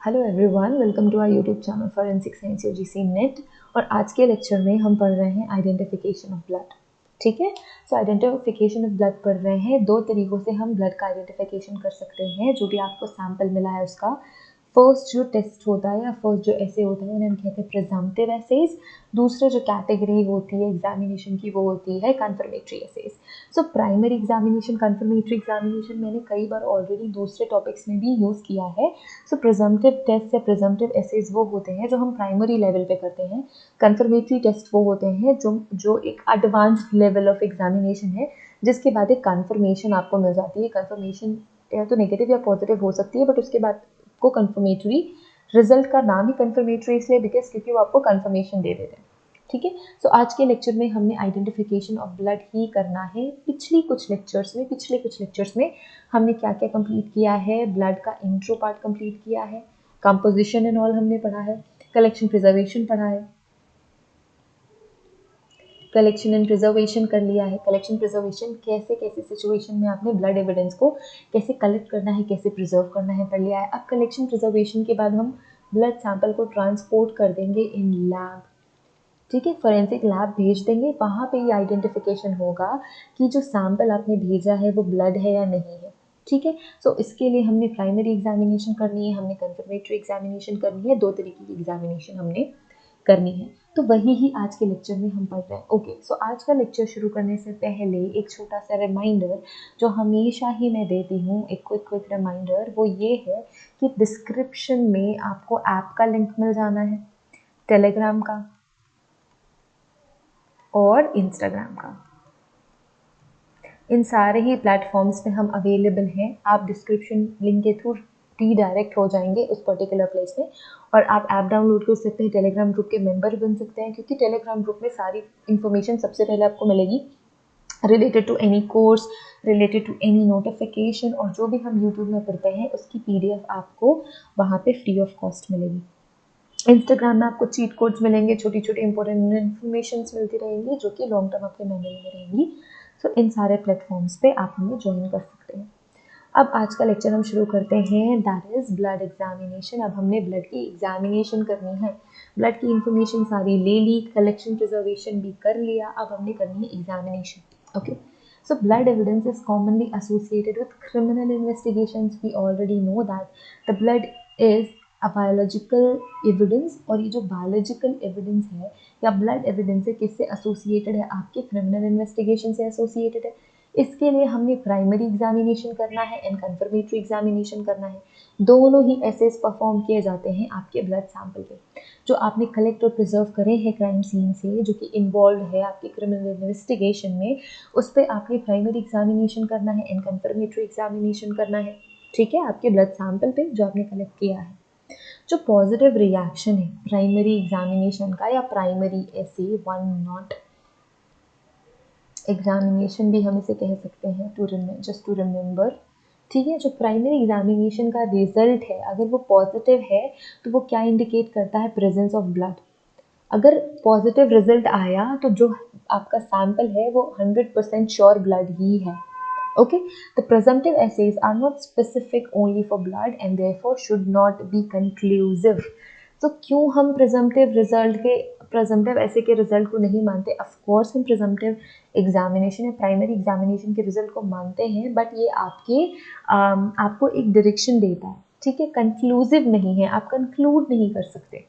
Hello everyone, welcome to our YouTube channel forensic science UGC NET. और आज के lecture में हम पढ़ रहे हैं आइडेंटिफिकेशन ऑफ ब्लड। ठीक है, सो आइडेंटिफिकेशन ऑफ ब्लड पढ़ रहे हैं। दो तरीकों से हम ब्लड का आइडेंटिफिकेशन कर सकते हैं। जो भी आपको सैंपल मिला है उसका फर्स्ट जो टेस्ट होता है या फर्स्ट जो ऐसे होता है उन्हें हम कहते हैं प्रिजम्पटिव एसेज। दूसरा जो कैटेगरी होती है एग्जामिनेशन की वो होती है confirmatory assays. So primary examination, confirmatory examination मैंने कई बार ऑलरेडी दूसरे टॉपिक्स में भी यूज़ किया है। सो प्रिजम्पटिव टेस्ट या प्रिजम्पटिव एसेज वो होते हैं जो हम प्राइमरी लेवल पे करते हैं। कंफर्मेटरी टेस्ट वो होते हैं जो एक एडवांस्ड लेवल ऑफ एग्जामिनेशन है, जिसके बाद एक कंफर्मेशन आपको मिल जाती है। कंफर्मेशन या तो नेगेटिव या पॉजिटिव हो सकती है, बट उसके बाद को कंफर्मेटरी रिजल्ट का नाम ही कंफर्मेटरी इसलिए बिकॉज क्योंकि वो आपको कंफर्मेशन दे देते हैं। ठीक है, सो आज के लेक्चर में हमने आइडेंटिफिकेशन ऑफ ब्लड ही करना है। पिछले कुछ लेक्चर्स में हमने क्या क्या कंप्लीट किया है। ब्लड का इंट्रो पार्ट कंप्लीट किया है, कंपोजिशन एंड ऑल हमने पढ़ा है, कलेक्शन प्रिजर्वेशन पढ़ा है, कलेक्शन एंड प्रिजर्वेशन कर लिया है। कलेक्शन प्रिजर्वेशन कैसे कैसे सिचुएशन में आपने ब्लड एविडेंस को कैसे कलेक्ट करना है, कैसे प्रिजर्व करना है, पढ़ लिया है। अब कलेक्शन प्रिजर्वेशन के बाद हम ब्लड सैंपल को ट्रांसपोर्ट कर देंगे इन लैब। ठीक है, फॉरेंसिक लैब भेज देंगे। वहाँ पे ये आइडेंटिफिकेशन होगा कि जो सैंपल आपने भेजा है वो ब्लड है या नहीं है। ठीक है, सो इसके लिए हमने प्राइमरी एग्जामिनेशन करनी है, हमने कंफर्मेटरी एग्जामिनेशन करनी है। दो तरीके की एग्जामिनेशन हमने करनी है, तो वही ही आज के लेक्चर में हम पढ़ रहे हैं। ओके, सो आज का लेक्चर शुरू करने से पहले एक छोटा सा रिमाइंडर जो हमेशा ही मैं देती हूँ, एक क्विक रिमाइंडर, वो ये है कि डिस्क्रिप्शन में आपको ऐप का लिंक मिल जाना है, टेलीग्राम का और इंस्टाग्राम का। इन सारे ही प्लेटफॉर्म्स पे हम अवेलेबल हैं। आप डिस्क्रिप्शन लिंक के थ्रू रीडायरेक्ट हो जाएंगे उस पर्टिकुलर प्लेस में और आप ऐप डाउनलोड कर सकते हैं, टेलीग्राम ग्रुप के मेंबर बन सकते हैं, क्योंकि टेलीग्राम ग्रुप में सारी इन्फॉर्मेशन सबसे पहले आपको मिलेगी related to any course, related to any notification, और जो भी हम यूट्यूब में पढ़ते हैं उसकी PDF आपको वहाँ पे फ्री ऑफ कॉस्ट मिलेगी। इंस्टाग्राम में आपको चीट कोड्स मिलेंगे, छोटी छोटी इंपॉर्टेंट इन्फॉर्मेशन मिलती रहेंगी जो कि लॉन्ग टर्म आपके मेमोरी में रहेंगी। सो इन सारे प्लेटफॉर्म्स पे आप हमें ज्वाइन कर सकते हैं। अब आज का लेक्चर हम शुरू करते हैं, दैट इज ब्लड एग्जामिनेशन। अब हमने ब्लड की एग्जामिनेशन करनी है। ब्लड की इंफॉर्मेशन सारी ले ली, कलेक्शन प्रिजर्वेशन भी कर लिया, अब हमने करनी है examination. Okay, so blood evidence is commonly associated with criminal investigations. We already know that the blood is a biological evidence, और ये जो biological evidence है या blood evidence है किससे associated है, आपके criminal investigation से associated है। इसके लिए हमने प्राइमरी एग्जामिनेशन करना है एंड कंफर्मेटरी एग्जामिनेशन करना है। दोनों ही एसेस परफॉर्म किए जाते हैं आपके ब्लड सैंपल पे जो आपने कलेक्ट और प्रिजर्व करे हैं क्राइम सीन से, जो कि इन्वॉल्व है आपके क्रिमिनल इन्वेस्टिगेशन में। उस पर आपने प्राइमरी एग्जामिनेशन करना है एंड कंफर्मेटरी एग्जामिनेशन करना है। ठीक है, आपके ब्लड सैंपल पे जो आपने कलेक्ट किया है। जो पॉजिटिव रिएक्शन है प्राइमरी एग्जामिनेशन का या प्राइमरी एसे 1 एग्जामिनेशन भी हम इसे कह सकते हैं, जस्ट टू रिमेंबर। ठीक है, जो प्राइमरी एग्जामिनेशन का रिजल्ट है अगर वो पॉजिटिव है तो वो क्या इंडिकेट करता है, प्रेजेंस ऑफ ब्लड। अगर पॉजिटिव रिजल्ट आया तो जो आपका सैंपल है वो 100% श्योर ब्लड ही है। Okay, the presumptive assays are not specific only for blood and therefore should not be conclusive. तो क्यों हम presumptive ऐसे के रिजल्ट को नहीं मानते? ऑफ कोर्स हम presumptive एग्जामिनेशन या प्राइमरी एग्जामिनेशन के रिजल्ट को मानते हैं, बट ये आपको एक डायरेक्शन देता है। ठीक है, कंक्लूसिव नहीं है, आप कंक्लूड नहीं कर सकते।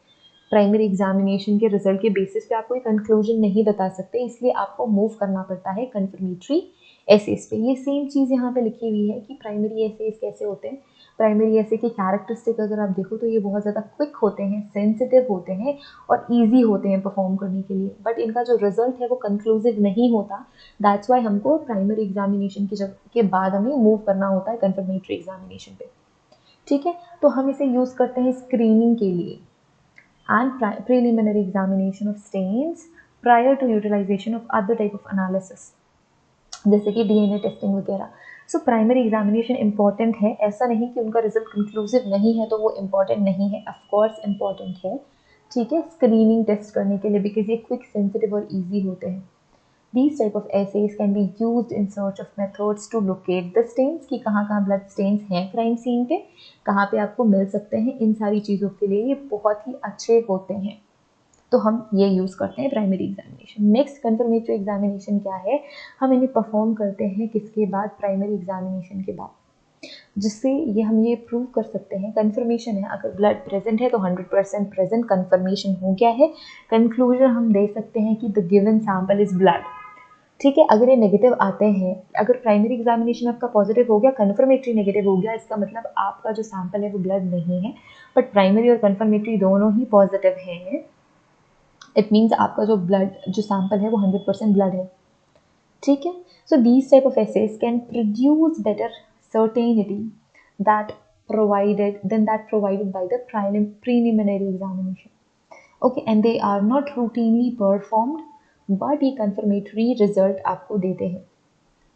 प्राइमरी एग्जामिनेशन के रिजल्ट के बेसिस पे आप कोई कंक्लूजन नहीं बता सकते, इसलिए आपको मूव करना पड़ता है कंफर्मेटरी एसेस पे। ये सेम चीज़ यहाँ पे लिखी हुई है कि प्राइमरी एसेस कैसे होते हैं। प्राइमरी एसे के कैरेक्टरिस्टिक अगर आप देखो तो ये बहुत ज़्यादा क्विक होते हैं, सेंसिटिव होते हैं और ईजी होते हैं परफॉर्म करने के लिए, बट इनका जो रिजल्ट है वो कंक्लूसिव नहीं होता। दैट्स वाई हमको प्राइमरी एग्जामिनेशन के बाद हमें मूव करना होता है कंफर्मेटरी एग्जामिनेशन पे। ठीक है, तो हम इसे यूज़ करते हैं स्क्रीनिंग के लिए and preliminary examination of stains prior to utilization of other type of analysis जैसे कि DNA टेस्टिंग वगैरह। सो प्राइमरी एग्जामिनेशन इंपॉर्टेंट है, ऐसा नहीं कि उनका रिजल्ट कंक्लूसिव नहीं है तो वो इम्पॉर्टेंट नहीं है, ऑफकोर्स इम्पॉर्टेंट है। ठीक है, स्क्रीनिंग टेस्ट करने के लिए, बिकॉज ये क्विक, सेंसिटिव और ईजी होते हैं। These type of assays can be used in search of methods to locate the stains, कि कहाँ कहाँ ब्लड स्टेन्स हैं क्राइम सीन पे, कहाँ पे आपको मिल सकते हैं। इन सारी चीज़ों के लिए ये बहुत ही अच्छे होते हैं, तो हम ये यूज़ करते हैं primary examination. Next confirmatory examination क्या है, हम इन्हें परफॉर्म करते हैं किसके बाद, प्राइमरी एग्जामिनेशन के बाद, जिससे हम ये प्रूव कर सकते हैं, कंफर्मेशन है, अगर ब्लड प्रेजेंट है तो 100% प्रेजेंट कंफर्मेशन हो गया है। कंक्लूजन हम दे सकते हैं कि the given sample is blood. ठीक है, अगर ये नेगेटिव आते हैं, अगर प्राइमरी एग्जामिनेशन आपका पॉजिटिव हो गया, कन्फर्मेटरी नेगेटिव हो गया, इसका मतलब आपका जो सैंपल है वो ब्लड नहीं है, बट प्राइमरी और कन्फर्मेटरी दोनों ही पॉजिटिव हैं। इट मीन्स आपका जो ब्लड जो सैंपल है वो 100% ब्लड है। ठीक है, so these type of assays can produce better certainty that provided by the preliminary examination. Okay, and they are not routinely performed, but ये confirmatory result आपको देते हैं।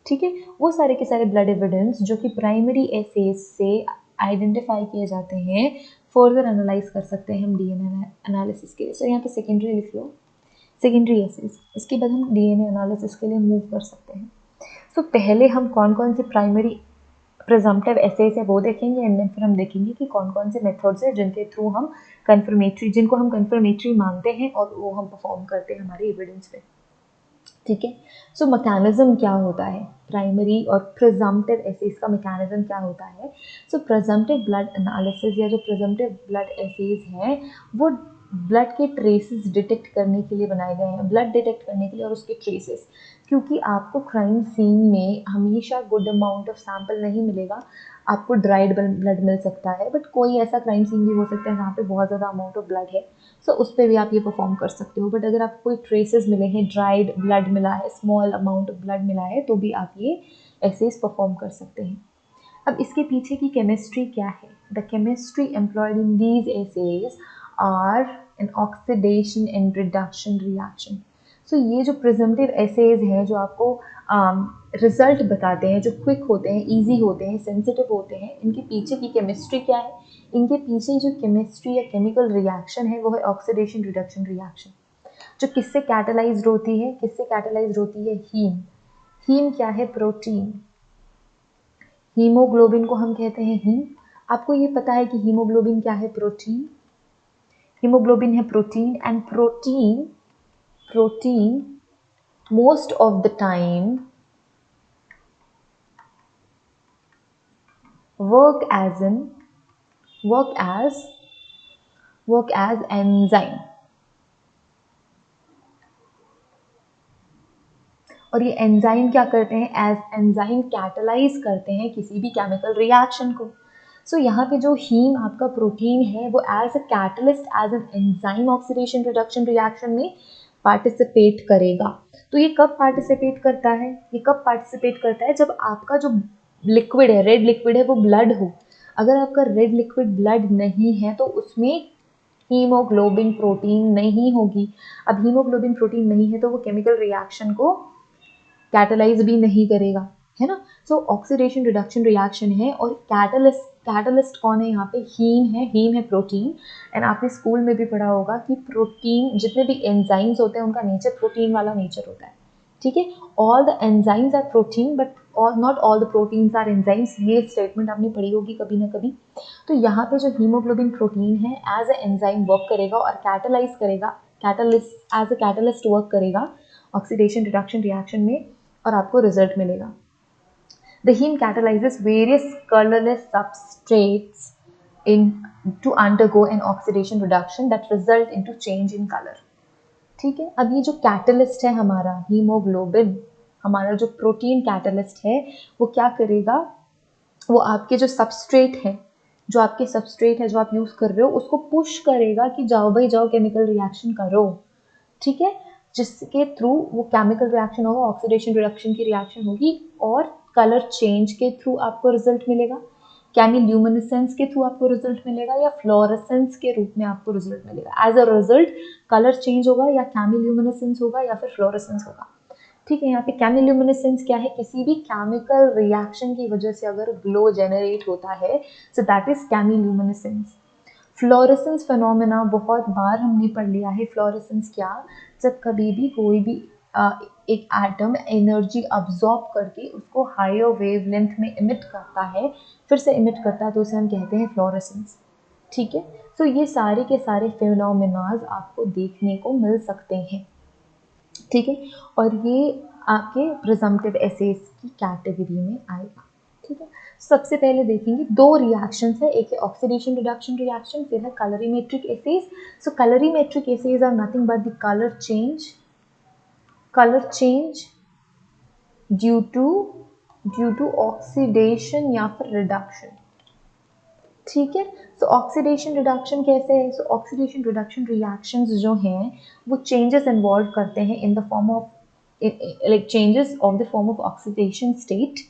ठीक है, वो सारे के सारे ब्लड एविडेंस जो कि प्राइमरी एसेस से आइडेंटिफाई किए जाते हैं, फर्दर एनालाइज कर सकते हैं हम डीएनए एनालिसिस के लिए। सो यहाँ पे सेकेंडरी लिख लो, सेकेंडरी एसेस, इसके बाद हम डीएनए एनालिसिस के लिए मूव कर सकते हैं। सो पहले हम कौन कौन से प्राइमरी प्रिजम्पटिव एसेस है वो देखेंगे, एंड देन फिर हम देखेंगे कि कौन कौन से मेथड्स हैं जिनके थ्रू हम जिनको हम कंफर्मेटरी मानते हैं और वो हम परफॉर्म करते हैं हमारे एविडेंस पे। ठीक है, सो मैकेनिज्म क्या होता है प्राइमरी और प्रिजम्पटिव एसेस का, मैकेनिज्म क्या होता है। सो प्रिजम्पटिव ब्लड एनालिसिस या जो प्रिजम्पटिव ब्लड एसेस हैं वो ब्लड के ट्रेसेस डिटेक्ट करने के लिए बनाए गए हैं, ब्लड डिटेक्ट करने के लिए और उसके ट्रेसेस, क्योंकि आपको क्राइम सीन में हमेशा गुड अमाउंट ऑफ सैंपल नहीं मिलेगा, आपको ड्राइड ब्लड मिल सकता है, बट कोई ऐसा क्राइम सीन भी हो सकता है जहाँ पे बहुत ज़्यादा अमाउंट ऑफ ब्लड है, सो उस पर भी आप ये परफॉर्म कर सकते हो। बट अगर आपको कोई ट्रेसेस मिले हैं, ड्राइड ब्लड मिला है, स्मॉल अमाउंट ऑफ ब्लड मिला है, तो भी आप ये एसेस परफॉर्म कर सकते हैं। अब इसके पीछे की केमिस्ट्री क्या है, the chemistry employed in these assays are an oxidation and reduction reaction. So ये जो प्रिजम्पटिव एसेज हैं जो आपको रिजल्ट बताते हैं, जो क्विक होते हैं, इजी होते हैं, सेंसिटिव होते हैं, इनके पीछे की केमिस्ट्री क्या है, इनके पीछे जो केमिस्ट्री या केमिकल रिएक्शन है वो है ऑक्सीडेशन रिडक्शन रिएक्शन, जो किससे कैटालाइज्ड होती है, किससे कैटालाइज्ड होती है, हीम। हीम क्या है, प्रोटीन। हीमोग्लोबिन को हम कहते हैं हीम। आपको ये पता है कि हीमोग्लोबिन क्या है, प्रोटीन। हीमोग्लोबिन है protein, and protein most of the time work as enzyme, और ये एंजाइम क्या करते हैं, एज एंजाइम कैटलाइज करते हैं किसी भी केमिकल रिएक्शन को। सो यहाँ पे जो हीम आपका प्रोटीन है वो as a catalyst, as an enzyme oxidation reduction reaction में पार्टिसिपेट करेगा। तो ये कब पार्टिसिपेट करता है, जब आपका जो लिक्विड है, रेड लिक्विड है, वो ब्लड हो। अगर आपका रेड लिक्विड ब्लड नहीं है तो उसमें हीमोग्लोबिन प्रोटीन नहीं होगी। अब हीमोग्लोबिन प्रोटीन नहीं है तो वो केमिकल रिएक्शन को कैटलाइज भी नहीं करेगा, है ना। सो ऑक्सीडेशन रिडक्शन रिएक्शन है, और कैटलिस्ट कौन है यहाँ पे, हीम है प्रोटीन। एंड आपने स्कूल में भी पढ़ा होगा कि प्रोटीन, जितने भी एंजाइम्स होते हैं उनका नेचर प्रोटीन वाला नेचर होता है। ठीक है, all the enzymes are protein but not all the proteins are enzymes, ये स्टेटमेंट आपने पढ़ी होगी कभी ना कभी। तो यहाँ पे जो हीमोग्लोबिन प्रोटीन है एज ए एंजाइम वर्क करेगा और कैटलाइज करेगा, catalyst as a catalyst work करेगा ऑक्सीडेशन रिडक्शन रिएक्शन में, और आपको रिजल्ट मिलेगा। The heme catalyzes various colorless substrates to undergo an oxidation reduction that result into change in color. ठीक है, अब ये जो कैटलिस्ट है हमारा हीमोग्लोबिन, हमारा जो प्रोटीन कैटलिस्ट है, वो क्या करेगा, वो आपके जो सबस्ट्रेट है, जो आप यूज कर रहे हो, उसको पुश करेगा कि जाओ भाई जाओ केमिकल रिएक्शन करो। ठीक है, जिसके थ्रू वो केमिकल रिएक्शन होगा, ऑक्सीडेशन रिडक्शन की रिएक्शन होगी, और कलर चेंज के थ्रू आपको रिजल्ट मिलेगा, केमिल्यूमिनेसेंस के थ्रू आपको रिजल्ट मिलेगा, या फ्लोरेसेंस के रूप में आपको रिजल्ट मिलेगा। As a result colour change होगा, या केमिल्यूमिनेसेंस होगा, या फिर फ्लोरेसेंस होगा। ठीक है, यहाँ पे केमिल्यूमिनेसेंस क्या है, किसी भी केमिकल रिएक्शन की वजह से अगर ग्लो जेनरेट होता है, so that is chemiluminescence. Fluorescence phenomena बहुत बार हमने पढ़ लिया है। फ्लोरेसेंस क्या, जब कभी भी कोई भी एक एटम एनर्जी अब्जॉर्ब करके उसको हायर वेवलेंथ में इमिट करता है, फिर से इमिट करता है, तो उसे हम कहते हैं फ्लोरेसेंस। ठीक है, तो ये सारे के सारे फिनोमेनाज आपको देखने को मिल सकते हैं। ठीक है, और ये आपके प्रिजम्पटिव एसेस की कैटेगरी में आएगा। ठीक है, सबसे पहले देखेंगे दो रिएक्शंस है, एक है ऑक्सीडेशन रिडक्शन रिएक्शन, फिर है colorimetric assays. So colorimetric assays are nothing but the colour change due to oxidation या फिर रिडक्शन। ठीक है, सो ऑक्सीडेशन रिडक्शन कैसे है? सो ऑक्सीडेशन रिडक्शन रिएक्शंस जो हैं वो चेंजेस इन्वॉल्व करते हैं in the form of like changes of the form of oxidation state,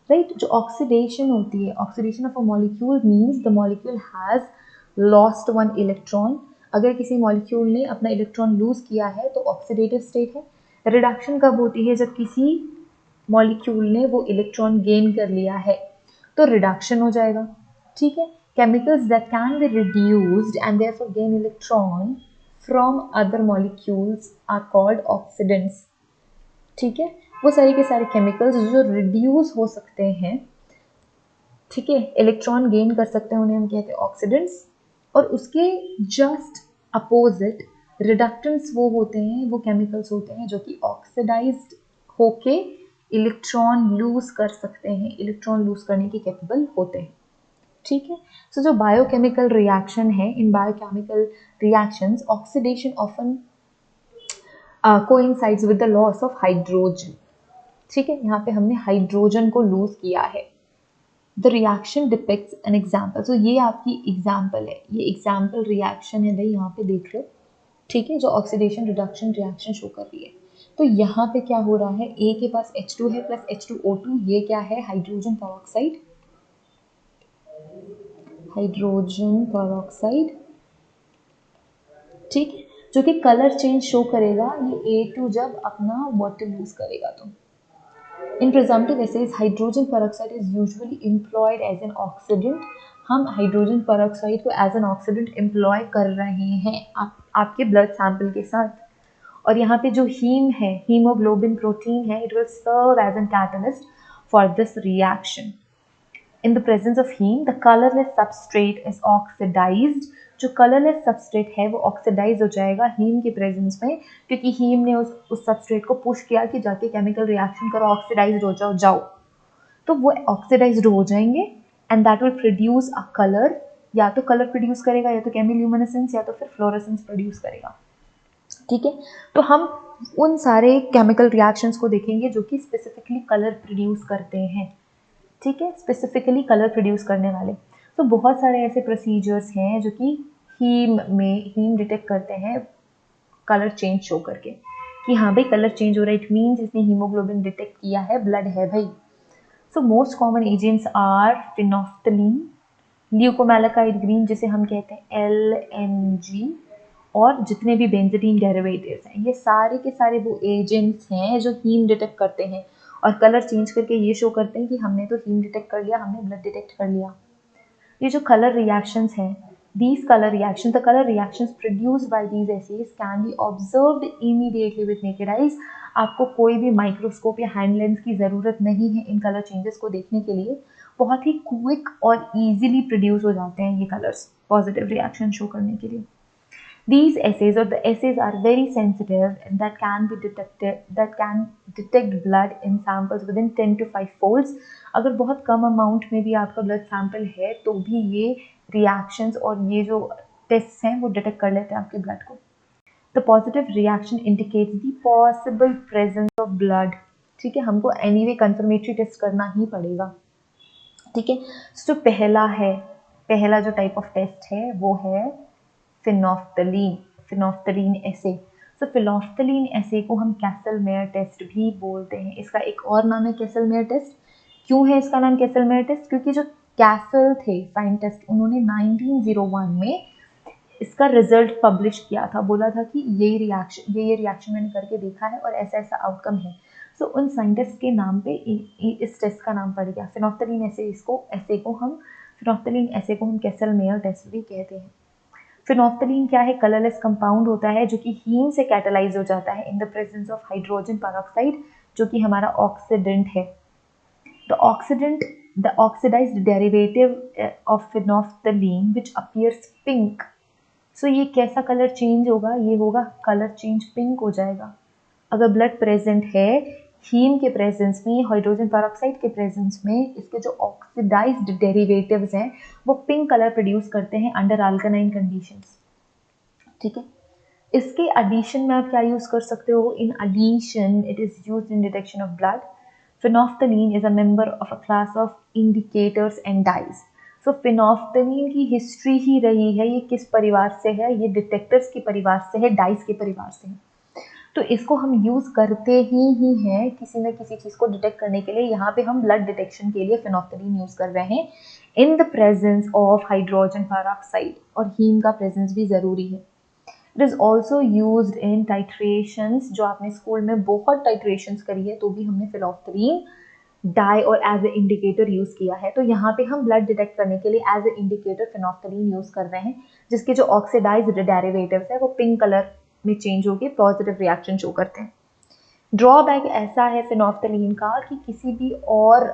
right? जो oxidation होती है, oxidation of a molecule means the molecule has lost one electron. अगर किसी molecule ने अपना इलेक्ट्रॉन लूज किया है तो ऑक्सीडेटिव स्टेट है। रिडक्शन कब होती है? जब किसी मॉलिक्यूल ने वो इलेक्ट्रॉन गेन कर लिया है तो रिडक्शन हो जाएगा। ठीक है, chemicals that can be reduced and therefore gain electron from other molecules are called oxidants. ठीक है, वो सारे के सारे केमिकल्स जो रिड्यूस हो सकते हैं, ठीक है, इलेक्ट्रॉन गेन कर सकते हैं, उन्हें हम कहते हैं ऑक्सीडेंट्स। और उसके जस्ट अपोजिट रिडक्टेंट्स वो होते हैं, वो केमिकल्स होते हैं जो कि ऑक्सीडाइज्ड होके इलेक्ट्रॉन लूज कर सकते हैं, इलेक्ट्रॉन लूज करने के कैपेबल होते हैं। ठीक है, सो जो बायोकेमिकल रिएक्शन है, in biochemical reactions oxidation often coincides with the loss of hydrogen. ठीक है, यहाँ पे हमने हाइड्रोजन को लूज किया है। The reaction depicts an example, so ये आपकी एग्जाम्पल है, ये एग्जाम्पल रिएक्शन है भाई, यहाँ पे देख लो। ठीक है, जो ऑक्सीडेशन रिडक्शन रिएक्शन शो कर रही है। तो यहाँ पे क्या हो रहा है, ए के पास H2 है प्लस H2O2, ये क्या है? Hydrogen peroxide, hydrogen peroxide. ठीक है, जो कि कलर चेंज शो करेगा ये A2 जब अपना वाटर लूज करेगा। तो in presumptive assays hydrogen peroxide is usually employed as an oxidant. हम हाइड्रोजन पेरोक्साइड को एज एन ऑक्सीडेंट एम्प्लॉय कर रहे हैं आपके ब्लड सैंपल के साथ। और यहाँ पे जो हीम है, हीमोग्लोबिन प्रोटीन है, it will serve as an catalyst for this reaction. In the presence of heme, the colorless substrate is oxidized. जो कलरलेस सबस्ट्रेट है वो ऑक्सीडाइज हो जाएगा हीम के प्रेजेंस में, क्योंकि हीम ने उस सबस्ट्रेट को पुश किया कि जाके केमिकल रिएक्शन करो, ऑक्सीडाइज हो जाओ। तो वो ऑक्सीडाइज्ड हो जाएंगे and that will produce a colour, या तो कलर प्रोड्यूस करेगा, या तो केमिल्यूमिनेसेंस, या तो फिर फ्लोरेसेंस प्रोड्यूस करेगा। ठीक है, तो हम उन सारे केमिकल रिएक्शंस को देखेंगे जो कि स्पेसिफिकली कलर प्रोड्यूस करते हैं। ठीक है, स्पेसिफिकली कलर प्रोड्यूस करने वाले। तो बहुत सारे ऐसे प्रोसीजर्स हैं जो कि हीम डिटेक्ट करते हैं कलर चेंज शो करके, कि हाँ भाई कलर चेंज हो रहा है, इट मीन्स इसने हीमोग्लोबिन डिटेक्ट किया है, ब्लड है भाई। So most common agents are phenolphthalein, leucomalachite green जिसे हम कहते हैं LNG, और जितने भी बेंजीडीन डेरिवेटिव्स हैं, ये सारे के सारे वो एजेंट्स हैं जो हीम डिटेक्ट करते हैं और कलर चेंज करके ये शो करते हैं कि हमने तो हीम डिटेक्ट कर लिया, हमने ब्लड डिटेक्ट कर लिया। ये जो कलर रिएक्शंस हैं, these color reactions, the color reactions produced by these assays can be observed immediately with naked eyes. आपको कोई भी माइक्रोस्कोप या हैंड लेंस की ज़रूरत नहीं है इन कलर चेंजेस को देखने के लिए, बहुत ही क्विक और ईजिली प्रोड्यूस हो जाते हैं ये कलर्स पॉजिटिव रिएक्शन शो करने के लिए। These assays or the assays are very sensitive and that can detect blood in samples within 10 to 5 folds. अगर बहुत कम अमाउंट में भी आपका ब्लड सैंपल है तो भी ये रिएक्शंस और ये जो टेस्ट हैं वो डिटेक्ट कर लेते हैं आपके ब्लड को। The positive reaction indicates the possible presence of blood. ठीक है, हमको anyway confirmatory टेस्ट करना ही पड़ेगा। ठीक है, तो पहला जो टाइप ऑफ टेस्ट है वो है फिनोफ्थलीन एसे। सो फिनोफ्थलीन एसे को हम कैसलमेयर टेस्ट भी बोलते हैं। इसका एक और नाम है कैसलमेयर टेस्ट। क्यों है इसका नाम कैसलमेयर टेस्ट? क्योंकि जो कैसल थे साइंटिस्ट, उन्होंने 1901 में इसका रिजल्ट पब्लिश किया था, बोला था कि ये रिएक्शन मैंने करके देखा है और ऐसा ऐसा आउटकम है। सो उन साइंटिस्ट के नाम पे इस टेस्ट का नाम पड़ गया फिनोफ्थलीन एसे। फिनोफ्थलीन एसे को हम कैसलमेयर टेस्ट भी कहते हैं। फिनोफ्थलीन क्या है? कलरलेस कंपाउंड होता है जो कि हीम से कैटालाइज हो जाता है in the presence of hydrogen peroxide, जो कि हमारा ऑक्सीडेंट है। The oxidized derivative of phenolphthalein which appears pink. So ये कैसा कलर चेंज होगा? ये होगा कलर चेंज, पिंक हो जाएगा। अगर ब्लड प्रेजेंट है हीम के प्रेजेंस में, हाइड्रोजन पेरोक्साइड के प्रेजेंस में, इसके जो ऑक्सीडाइज्ड डेरिवेटिव्स हैं वो पिंक कलर प्रोड्यूस करते हैं अंडर अल्कालाइन कंडीशंस। ठीक है, इसके एडिशन में आप क्या यूज कर सकते हो? In addition it is used in detection of blood. Phenolphthalein is a member of a class of indicators and dyes. So phenolphthalein की हिस्ट्री ही रही है, ये किस परिवार से है? ये डिटेक्टर्स के परिवार से है, डाइज के परिवार से है। तो इसको हम यूज करते ही हैं किसी न किसी चीज को डिटेक्ट करने के लिए। यहाँ पे हम ब्लड डिटेक्शन के लिए फिनोफ्थलीन यूज कर रहे हैं in the presence of hydrogen peroxide, और हीम का प्रेजेंस भी जरूरी है। It is also used in titrations, जो आपने स्कूल में बहुत टाइट्रेशंस करी है तो भी हमने फिनोफ्थलीन डाई और एज ए इंडिकेटर यूज किया है। तो यहाँ पे हम ब्लड डिटेक्ट करने के लिए as a indicator phenolphthalein use कर रहे हैं, जिसके जो ऑक्सीडाइज्ड डेरिवेटिव्स है वो पिंक कलर में चेंज होकर पॉजिटिव रिएक्शन शो करते हैं। ड्रॉबैक ऐसा है फिनोफ्थलीन का कि किसी भी और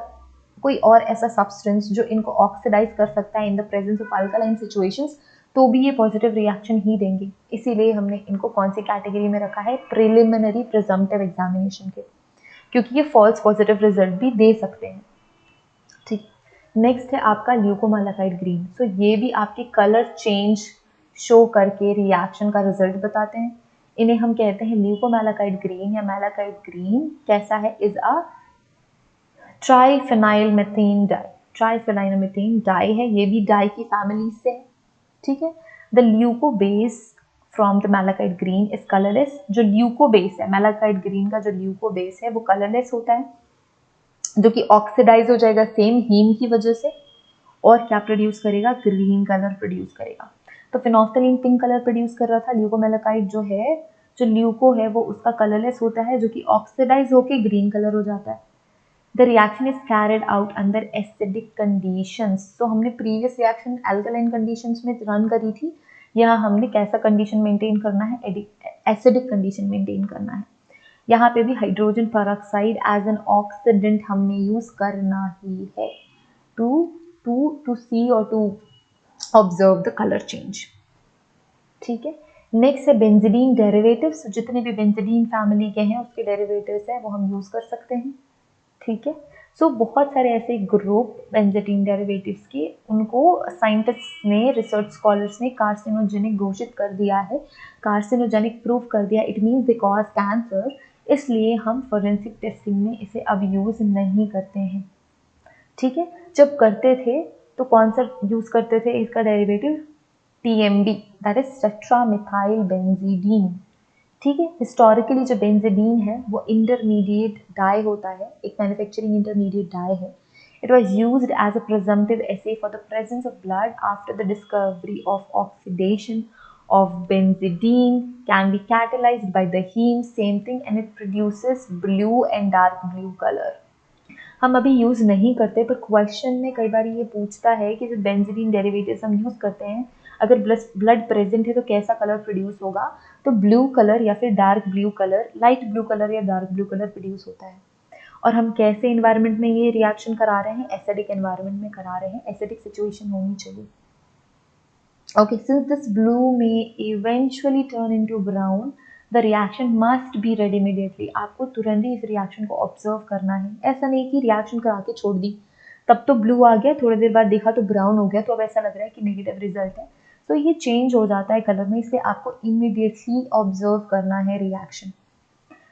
कोई और ऐसा सब्सटेंस जो इनको ऑक्सीडाइज कर सकता है in the presence of alkaline situations, तो भी ये पॉजिटिव रिएक्शन ही देंगे। इसीलिए हमने इनको कौन सी कैटेगरी में रखा है? प्रिलिमिनरी प्रिजम्पटिव एग्जामिनेशन के, क्योंकि ये फॉल्स पॉजिटिव रिजल्ट भी दे सकते हैं। ठीक, नेक्स्ट है आपका ल्यूकोमालाकाइड ग्रीन। सो ये भी आपके कलर चेंज शो करके रिएक्शन का रिजल्ट बताते हैं। इन्हें हम कहते हैं ल्यूकोमालाकाइड ग्रीन या मैलाकाइड ग्रीन। कैसा है? Is a triphenylmethane dye. Triphenylmethane dye है, ये भी डाई की फैमिली से है। ठीक है, the leuco base from the malachite green is colourless. जो ल्यूको बेस है मैलाकाइड ग्रीन का, जो ल्यूको बेस है वो कलरलेस होता है, जो कि ऑक्सीडाइज हो जाएगा सेम हीम की वजह से, और क्या प्रोड्यूस करेगा? ग्रीन कलर प्रोड्यूस करेगा। तो फिनोफ्थलीन पिंक कलर प्रोड्यूस कर रहा था, ल्यूकोमेलाकाइड जो है, जो ल्यूको है वो उसका कलरलेस होता है, जो कि ऑक्सीडाइज होके ग्रीन कलर हो जाता है। The reaction is carried out under acidic conditions. तो हमने प्रीवियस रिएक्शन एल्कलाइन कंडीशंस में रन करी थी, यहाँ हमने कैसा कंडीशन मेंटेन करना है? एसिडिक कंडीशन मेंटेन करना है। यहाँ पे भी hydrogen peroxide as an oxidant हमने यूज करना ही है टू सी और to observe the colour change. ठीक है, नेक्स्ट है बेंजीडीन डेरिवेटिव्स। जितने भी बेंजीडीन फैमिली के हैं उसके डेरिवेटिव्स हैं वो हम यूज कर सकते हैं। ठीक है, सो बहुत सारे ऐसे ग्रुप बेंजीडीन डेरिवेटिव्स के, उनको साइंटिस्ट ने, रिसर्च स्कॉलर्स ने कार्सिनोजेनिक घोषित कर दिया है, कार्सिनोजेनिक प्रूव कर दिया। It means they cause cancer, इसलिए हम फोरेंसिक टेस्टिंग में इसे अब यूज नहीं करते हैं। ठीक है, जब करते थे तो कौन सा यूज करते थे इसका derivative? TMB, that is टेट्रामिथाइल benzidine. ठीक है, हिस्टोरिकली जो बेंजीडीन है वो इंटरमीडिएट डाई होता है, एक मैन्युफैक्चरिंग इंटरमीडिएट डाई है। It was used as a presumptive assay for the presence of blood after the discovery of oxidation of benzidine can be catalyzed by the heme, same thing, and it produces blue and dark blue color. हम अभी use नहीं करते, पर question में कई बार ये पूछता है कि जो बेंजीडीन डेरिवेटिव्स हम यूज करते हैं, अगर ब्लड प्रेजेंट है तो कैसा कलर प्रोड्यूस होगा? तो ब्लू कलर या फिर dark blue colour, light blue colour या डार्क ब्लू कलर प्रोड्यूस होता है। और हम कैसे इन्वायरमेंट में ये रिएक्शन करा रहे हैं? एसिडिक एनवायरमेंट में करा रहे हैं, एसिडिक सिचुएशन होनी चाहिए। Okay, since this blue may eventually turn into brown, the reaction must be read immediately. आपको तुरंत ही इस रिएक्शन को ऑब्जर्व करना है। ऐसा नहीं कि रिएक्शन करा के छोड़ दी, तब तो ब्लू आ गया, थोड़ी देर बाद देखा तो ब्राउन हो गया, तो अब ऐसा लग रहा है कि नेगेटिव रिजल्ट है। तो ये चेंज हो जाता है कलर में, इसलिए आपको इमीडिएटली ऑब्जर्व करना है reaction.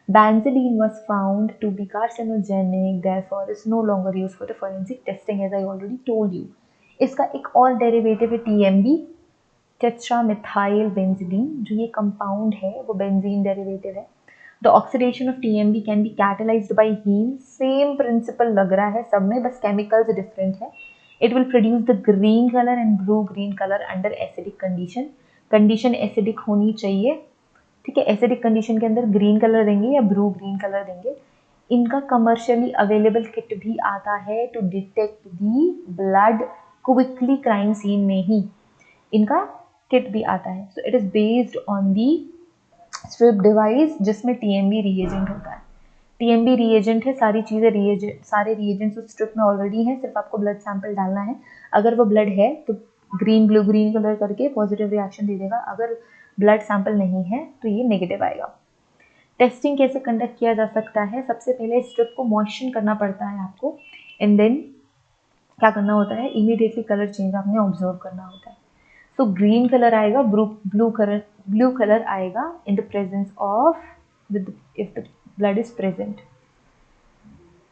Benzidine was found to be carcinogenic, therefore is no longer used for the forensic testing, as I already told you. इसका एक और डेरिवेटिव है TMB, टेट्रामिथाइल बेंजीडीन। जो ये कंपाउंड है वो बेंजीन डेरिवेटिव है। The oxidation of TMB can be catalysed by heme. Same principle लग रहा है सब में, बस केमिकल्स डिफरेंट है। It will produce the green colour and blue green colour under acidic condition. Condition acidic होनी चाहिए। ठीक है, एसिडिक कंडीशन के अंदर ग्रीन कलर देंगे या ब्लू ग्रीन कलर देंगे। इनका कमर्शियली अवेलेबल किट भी आता है to detect the blood quickly crime scene में ही। इनका किट भी आता है. So it is based on the strip device जिसमें TMB रिएजेंट होता है. TMB रिएजेंट है, सारी चीज़ें सारे रिएजेंट्स उस स्ट्रिप में ऑलरेडी हैं, सिर्फ आपको ब्लड सैंपल डालना है. अगर वो ब्लड है तो ग्रीन ब्लू ग्रीन कलर करके पॉजिटिव रिएक्शन दे देगा. अगर ब्लड सैंपल नहीं है तो ये नेगेटिव आएगा. टेस्टिंग कैसे कंडक्ट किया जा सकता है? सबसे पहले स्ट्रिप को मॉइस्चन करना पड़ता है आपको, एंड देन क्या करना होता है, इमीडिएटली कलर चेंज आपने ऑब्जर्व करना होता है. सो ग्रीन कलर आएगा, ब्लू कलर आएगा in the presence of if the blood is present.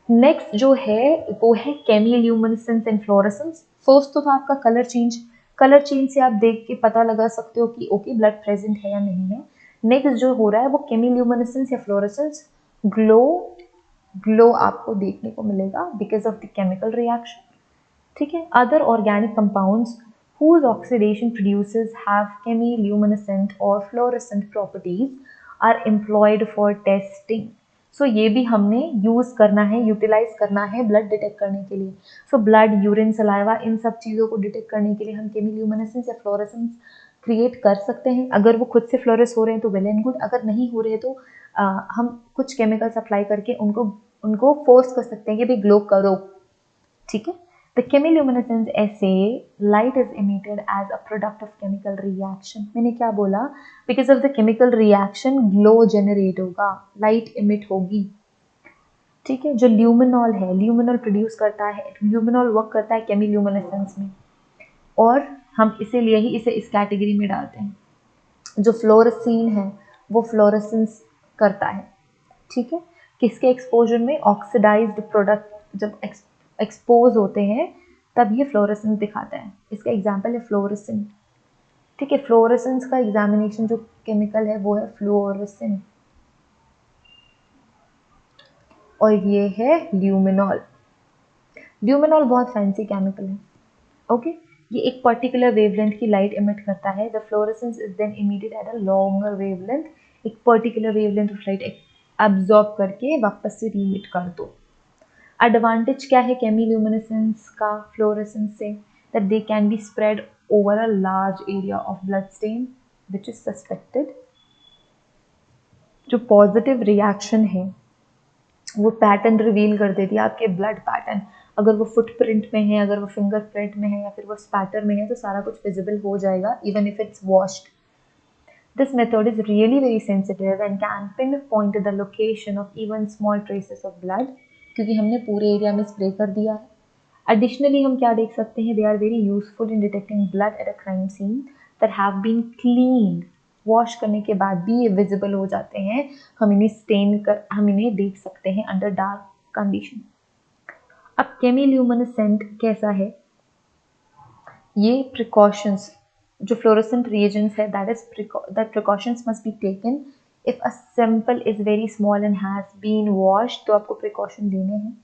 Next जो है वो है केमिल्यूमिनेसेंस एंड फ्लोरेसेंस. फर्स्ट तो था आपका कलर चेंज से आप देख के पता लगा सकते हो कि ओके ब्लड प्रेजेंट है या नहीं है. नेक्स्ट जो हो रहा है वो केमिल्यूमिनेसेंस या फ्लोरेसेंस. ग्लो आपको देखने को मिलेगा because of the chemical reaction. ठीक है. Other organic compounds whose oxidation produces have chemiluminescent or fluorescent properties are employed for testing. So ये भी हमने यूज़ करना है, यूटिलाइज करना है ब्लड डिटेक्ट करने के लिए. सो ब्लड, यूरिन, सलाइवा, इन सब चीज़ों को डिटेक्ट करने के लिए हम केमिल्यूमिनेसेंस या फ्लोरेसेंस क्रिएट कर सकते हैं. अगर वो खुद से फ्लोरेस हो रहे हैं तो वेल एंड गुड. अगर नहीं हो रहे तो हम कुछ केमिकल्स अप्लाई करके उनको फोर्स कर सकते हैं कि भाई ग्लो करो. ठीक है. The chemiluminescence assay, light is emitted as a product of chemical reaction. मैंने क्या बोला? Because of the chemical reaction, glow generate होगा, light emit होगी. ठीक है. जो ल्यूमिनॉल है, ल्यूमिनॉल प्रोड्यूस करता है, ल्यूमिनॉल वर्क करता है केमिल्यूमिनेसेंस में, और हम इसीलिए ही इसे इस कैटेगरी में डालते हैं. जो फ्लोरेसीन है वो फ्लोरेसेंस करता है. ठीक है. किसके एक्सपोजर में? ऑक्सीडाइज्ड प्रोडक्ट जब एक्सपोज होते हैं तब ये फ्लोरेसेंस दिखाता है. इसका एग्जाम्पल है फ्लोरेसिन. ठीक है. फ्लोरेसेंस का एग्जामिनेशन जो केमिकल है वो है फ्लोरेसिन, और ये है ल्यूमिनॉल. ल्यूमिनॉल बहुत फैंसी केमिकल है. ओके. ये एक पर्टिकुलर वेवलेंथ की लाइट इमिट करता है. The fluorescence is then emitted at a longer wavelength. एक particular wavelength of light absorb करके वापस से रीमिट कर दो. एडवांटेज क्या है केमिल्यूमिनेसेंस का फ्लोरेसेंस से? That they can be spread over a large area of blood stain which is suspected. जो पॉजिटिव रिएक्शन है वो पैटर्न रिवील कर देती है, आपके ब्लड पैटर्न. अगर वो फुटप्रिंट में है, अगर वो फिंगरप्रिंट में है, या फिर वो स्पैटर में है, तो सारा कुछ विजिबल हो जाएगा even if it's washed. This method is really very sensitive and can pinpoint the location of even small traces of blood, क्योंकि हमने पूरे एरिया में स्प्रे कर दिया है. एडिशनली हम क्या देख सकते हैं? They are very useful in detecting blood at a crime scene that have been cleaned. Wash करने के बाद भी ये विजिबल हो जाते हैं. हम इन्हें देख सकते हैं अंडर डार्क कंडीशन. अब केमिल्यूमिनेसेंट कैसा है? ये प्रिकॉशंस, जो फ्लोरेसेंट रिएजेंट्स है, that precautions must be taken if a sample is very small and has been washed. तो आपको प्रिकॉशन लेने हैं.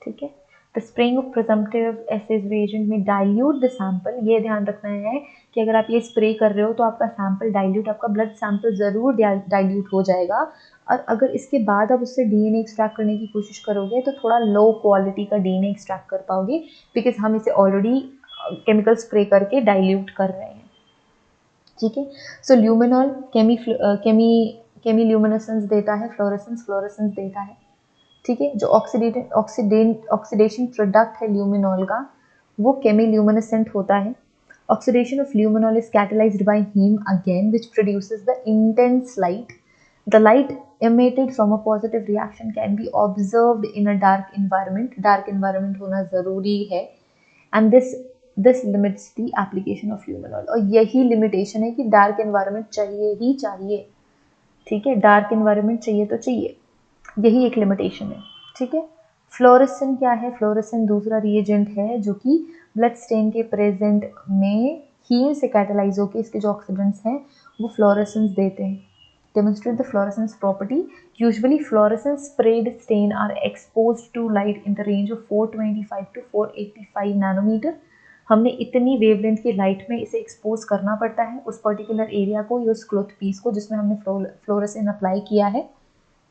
ठीक है. The spraying of presumptive assays reagent में डाइल्यूट द सैंपल. ये ध्यान रखना है कि अगर आप ये स्प्रे कर रहे हो तो आपका सैंपल डाइल्यूट, आपका ब्लड सैंपल ज़रूर डाइल्यूट हो जाएगा. और अगर इसके बाद आप उससे DNA एक्सट्रैक्ट करने की कोशिश करोगे तो थोड़ा लो क्वालिटी का DNA एक्सट्रैक्ट कर पाओगे, बिकॉज हम इसे ऑलरेडी केमिकल स्प्रे करके डाइल्यूट कर रहे हैं. ठीक है. सो ल्यूमिनॉल केमिल्यूमिनेसेंस देता है, फ्लोरेसेंस देता है. ठीक है. जो ऑक्सीडेशन प्रोडक्ट है ल्यूमिनॉल का वो केमिल्यूमिनेसेंट होता है. Oxidation of luminol is catalysed by haem again which produces the intense light. The light emitted from a positive reaction can be observed in a dark environment. Dark environment होना ज़रूरी है. And this limits the application of luminol. और यही limitation है कि dark environment चाहिए ही चाहिए. ठीक है. डार्क एनवायरनमेंट चाहिए तो चाहिए, यही एक लिमिटेशन है. ठीक है. फ्लोरेसेंट क्या है? फ्लोरेसेंट दूसरा रिएजेंट है जो कि ब्लड स्टेन के प्रेजेंट में हीम से कैटलाइज होकर इसके जो ऑक्सीडेंट्स हैं वो फ्लोरेसेंस देते हैं. Demonstrate the fluorescence property. Usually fluorescence sprayed stain are exposed to light in the range of 425 to 485 nanometre. हमने इतनी वेवलेंथ की लाइट में इसे एक्सपोज करना पड़ता है, उस पर्टिकुलर एरिया को या उस क्लॉथ पीस को जिसमें हमने फ्लोरेसेंट अप्लाई किया है.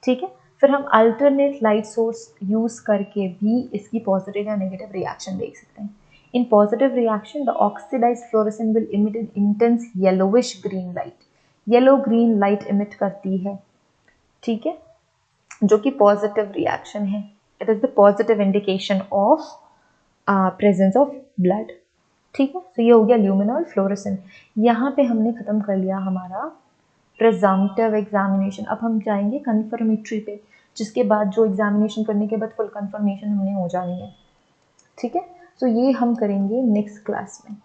ठीक है. फिर हम अल्टरनेट लाइट सोर्स यूज़ करके भी इसकी पॉजिटिव या नेगेटिव रिएक्शन देख सकते हैं. In positive reaction, the oxidized fluorescent will emit an intense yellowish green light. Yellow green light emit करती है, ठीक है, जो कि पॉजिटिव रिएक्शन है. It is the positive indication of presence of blood. ठीक है, तो ये हो गया ल्यूमिन और फ्लोरेसेंट. यहाँ पे हमने खत्म कर लिया हमारा प्रिजम्पटिव एग्जामिनेशन. अब हम जाएंगे कन्फर्मेटरी पे, जिसके बाद जो एग्जामिनेशन करने के बाद फुल कन्फर्मेशन हमने हो जानी है. ठीक है, तो ये हम करेंगे नेक्स्ट क्लास में.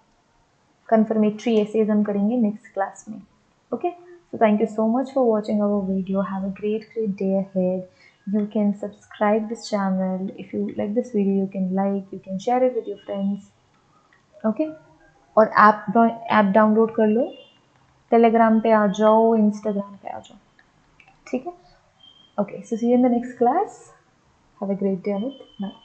कन्फर्मेटरी एसेज हम करेंगे नेक्स्ट क्लास में. Okay, so thank you so much for watching our video. Have a great day ahead. You can subscribe this channel. If you like this video, you can like, you can share it with your friends. Okay, और app download कर लो, Telegram पे आ जाओ, Instagram पे आ जाओ. ठीक है, okay, so see you in the next class. Have a great day ahead. Bye.